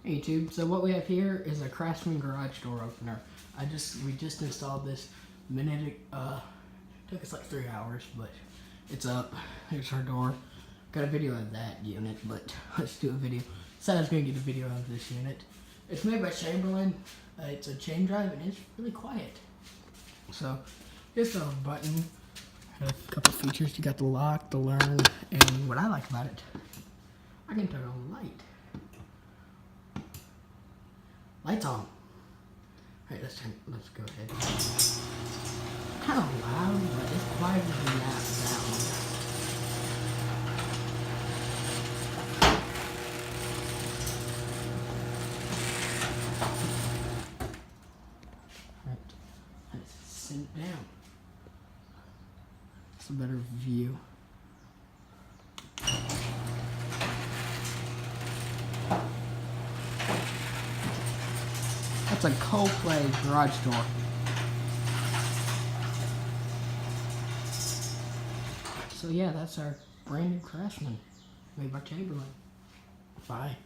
Hey YouTube, so what we have here is a Craftsman garage door opener. We just installed this minute, took us like 3 hours, but it's up. Here's our door. Got a video of that unit, but let's do a video. Said I was gonna get a video of this unit. It's made by Chamberlain. It's a chain drive and it's really quiet. So here's our button. Has a couple features. You got the lock, the learn, and what I like about it, I can turn on the light. Lights on. Alright, let's go ahead. Kind of loud, but it's quieter than that sound. Alright, let's sit down. It's a better view. That's a Coldplay garage door. So yeah, that's our brand new Craftsman made by Chamberlain. Bye.